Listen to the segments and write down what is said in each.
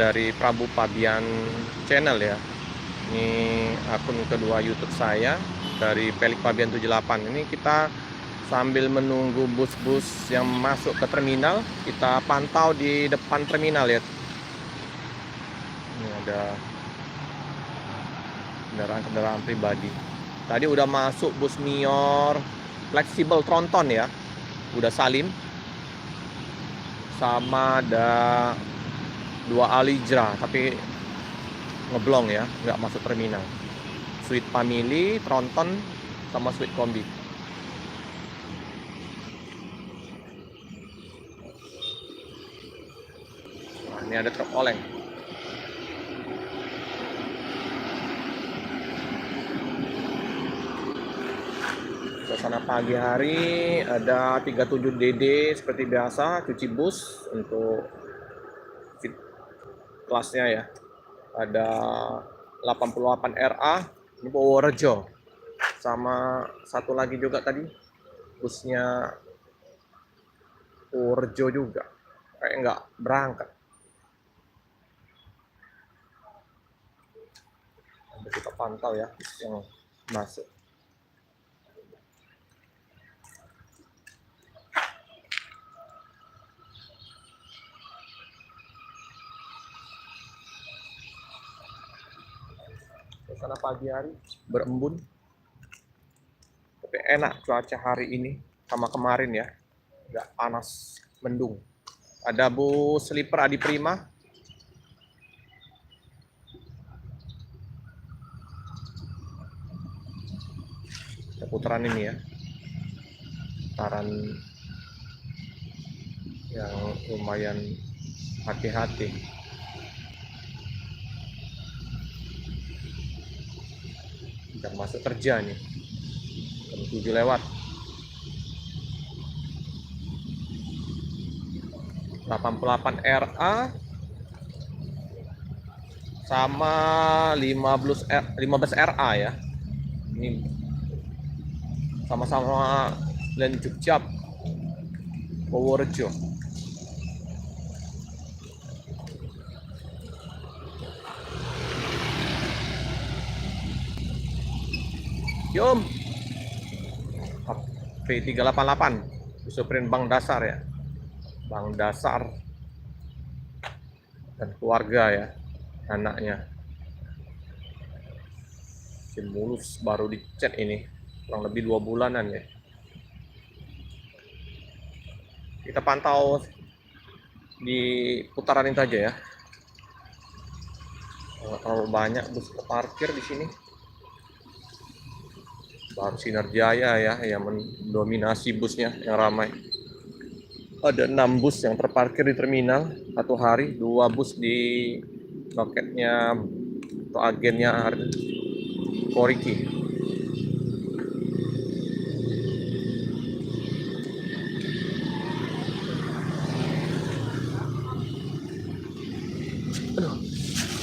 dari Prabu Pabian Channel ya. Ini akun kedua YouTube saya dari Pelik Pabian 78. Ini kita sambil menunggu bus-bus yang masuk ke terminal, kita pantau di depan terminal ya. Ini ada kendaraan-kendaraan pribadi. Tadi udah masuk bus Nior fleksibel tronton ya. Udah Salim. Sama ada 2 Alijra tapi ngeblong ya, nggak masuk terminal. Sweet Family, Tronton sama Sweet Kombi. Nah, ini ada truk oleng. Suasana pagi hari, ada 37 DD seperti biasa, cuci bus untuk kelasnya ya. Ada 88 RA, ini Purworejo. Sama satu lagi juga tadi, busnya Purworejo juga. Kayak nggak berangkat. Kita pantau ya yang masuk. Karena pagi hari berembun, tapi enak cuaca hari ini sama kemarin ya, nggak panas mendung. Ada bus sleeper Adi Prima, putaran ini ya, putaran yang lumayan hati-hati. Udah masuk kerja nih, jam 7 lewat. 88 RA sama 15 RA ya. Ini sama-sama dan Jogja Purworejo. Yum. P388 disupirin Bang Dasar ya. Bang Dasar dan keluarga ya, anaknya. Simulus baru dicet ini, kurang lebih 2 bulanan ya. Kita pantau di putaran itu aja ya. Nggak terlalu banyak bus parkir di sini. Baru Sinar Jaya ya yang mendominasi busnya yang ramai. Ada 6 bus yang terparkir di terminal satu hari, 2 bus di loketnya atau agennya Koriki.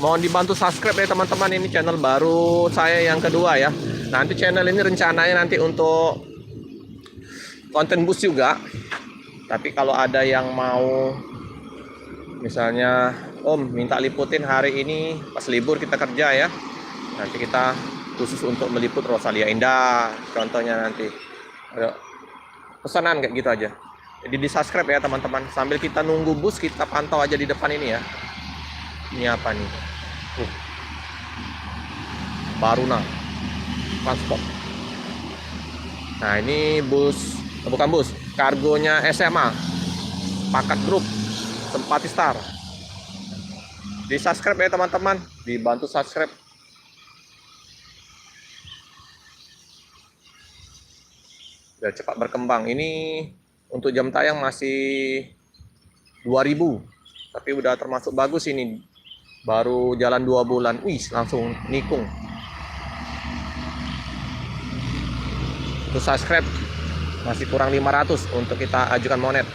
Mohon dibantu subscribe ya teman-teman, ini channel baru saya yang kedua ya. Nanti channel ini rencananya nanti untuk konten bus juga. Tapi kalau ada yang mau misalnya Om minta liputin hari ini pas libur kita kerja ya, nanti kita khusus untuk meliput Rosalia Indah contohnya, nanti ada pesanan kayak gitu aja. Jadi di subscribe ya teman-teman, sambil kita nunggu bus kita pantau aja di depan ini ya. Ini apa nih? Baruna Transport. Nah ini bus, bukan bus, kargonya SMA Pakat Grup Sempati Star. Di subscribe ya teman-teman, dibantu subscribe. Udah cepat berkembang. Ini untuk jam tayang masih 2000, tapi udah termasuk bagus ini. Baru jalan 2 bulan, wih langsung nikung. Untuk subscribe masih kurang 500 untuk kita ajukan monet.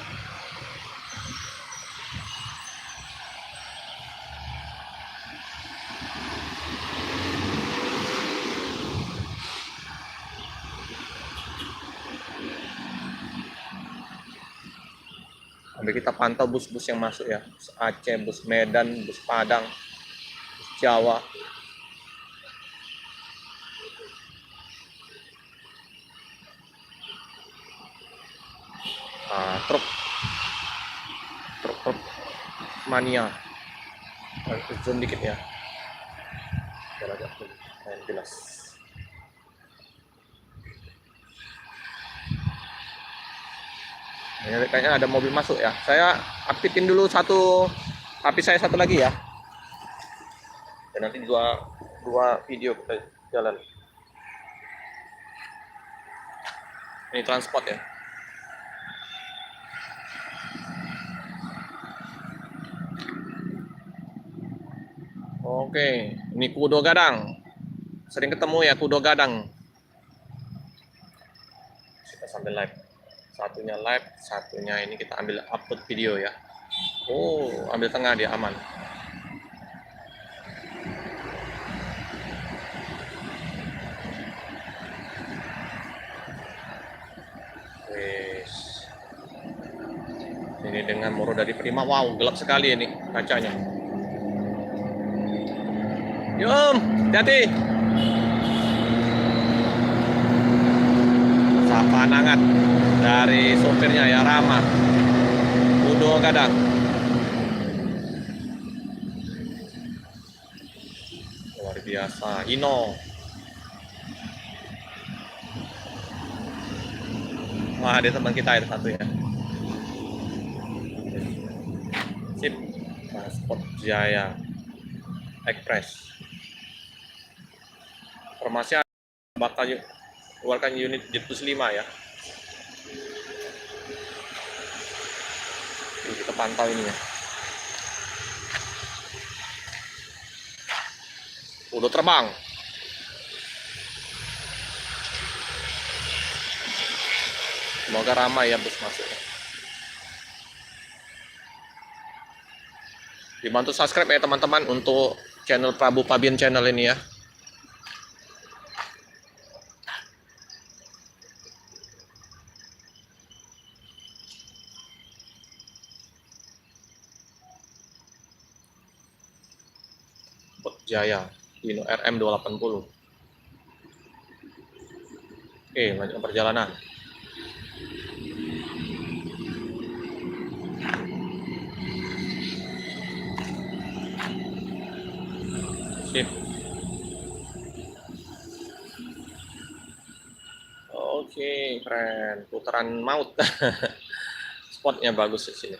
Sambil kita pantau bus-bus yang masuk ya. Bus Aceh, bus Medan, bus Padang, bus Jawa. Nah, truk mania. Zoom dikit ya. Biar agak jelas. Ini kayaknya ada mobil masuk ya. Saya aktifin dulu HP saya satu lagi ya. Dan nanti dua video kita jalan. Ini transport ya. Oke, ini Kudo Gadang. Sering ketemu ya Kudo Gadang. Kita sambil live. Satunya live, satunya ini kita ambil upload video ya. Oh, ambil tengah dia aman. Wes. Ini dengan Moro dari Prima. Wow, gelap sekali ini kacanya. Yum, hati-hati. Sapaan hangat dari sopirnya ya, Rama. Kudo Gadang. Luar biasa. Hino. Wah, ada teman kita itu satu ya. Sip. Transport Jaya Express. Informasi bakal keluarkan unit Jet Plus 5 ya. Ini kita pantau ini ya. Udah terbang. Semoga ramai ya bus masuknya. Dibantu subscribe ya teman-teman untuk channel Prabu Pabian channel ini ya. Jaya Hino RM 280. Oke, lanjut perjalanan. Sip. Oke, keren. Putaran maut. Spotnya bagus di sini.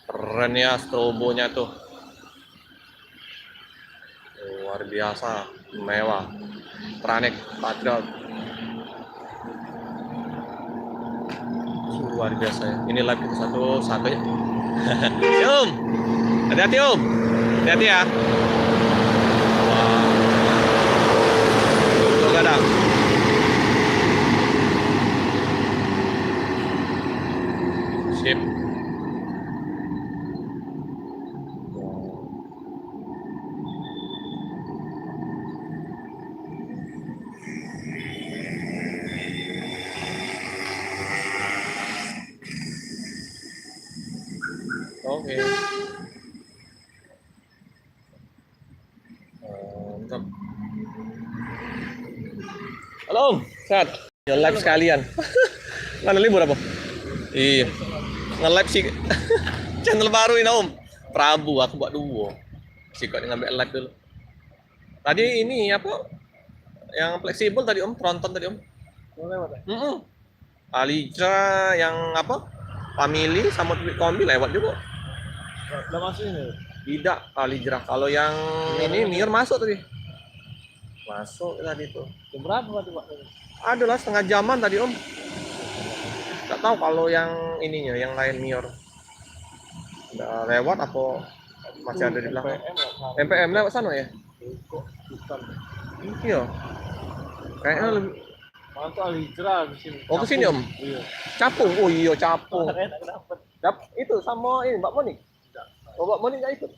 Keren ya strobonya tuh. Luar biasa, mewah. Tranek Patriot. Luar biasa ya. Ini live kita satu ya. Om. Hati-hati Om. Hati-hati ya. Wah. Tuh Gadang. Sip. Oke. Mantap. Halo Om, sehat? Ya live sekalian. Mana libur apa? Iya. Nge-live sih. Channel baru ini Om. Prabu, aku buat duo. Sikot ngambil live dulu. Tadi ini apa? Yang fleksibel tadi Om, tronton tadi Om. Lewat ya? Alija yang apa? Family sama kombi lewat juga. Udah masuk ini? Tidak, Alijrah. Kalau yang ini Mir masuk tadi. Masuk tadi tuh. Jam berapa tadi Pak? Adalah setengah jaman tadi Om. Nggak tahu kalau yang ininya, yang lain Mior. Udah lewat apa masih ada di belakang? MPM lewat sana ya? Bukan. Iya. Kayaknya lebih. Mantu Alitra di sini. Oh, ke sini Om? Iya. Capung. Oh iya, Capung. Enak dapat. Itu sama ini Mbak Moni. Oh, Mbak Moni nggak ikut?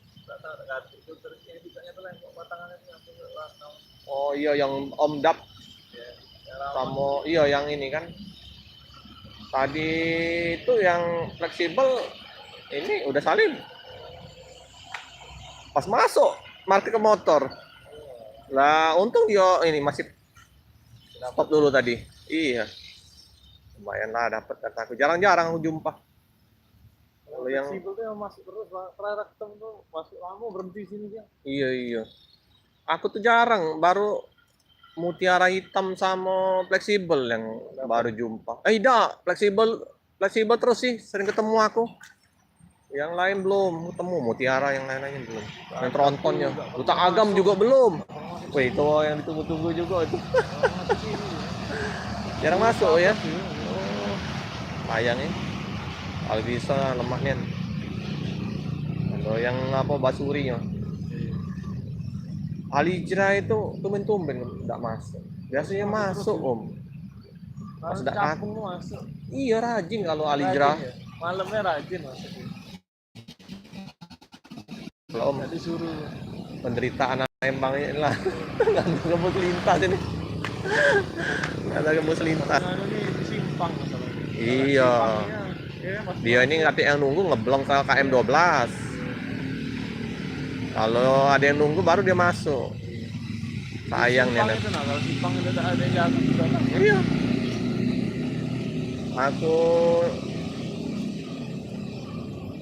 Oh iya yang Om Dap sama iya yang ini kan. Tadi itu yang fleksibel ini udah salin. Pas masuk market ke motor. Lah untung dia ini masih stop dulu tadi. Iya. Lumayan lah dapat kataku. Jarang-jarang aku jumpa. Kalau yang Fleksibel tuh yang masuk terus, terakhir ketemu tuh masuk lama berhenti sini dia. iya iya. Aku tuh jarang baru mutiara hitam sama fleksibel yang baru jumpa. Tidak, fleksibel fleksibel terus sih sering ketemu aku. Yang lain belum ketemu mutiara yang lain-lainnya belum. Yang trontonnya. Buta agam juga belum. Wih, itu yang ditunggu-tunggu juga itu. Masuk sini. Jarang masuk ya. Iya. Oh, sayang ya. Kalau bisa lemahnya. Kalau yang apa basurinya. Alijra itu tumben-tumben nggak masuk. Biasanya masuk om. Pas Kalau udah capung tuh masuk. iya rajin kalau Alijra. Rajin ya? Malamnya rajin masuk. Kalau om Jadi suruh. penderitaan anak Lembang ini lah. Nggak ada gembus lintas ini. Nggak ada gembus lintas. Anu nih di simpang masalahnya. Iya. Iya, Mas. Dia ini nggak yang nunggu ngeblong ke KM 12. Kalau ada yang nunggu baru dia masuk. Sayang nih. Simpang itu nah, kalau simpang itu ada yang jaga juga lah. Iya. Aku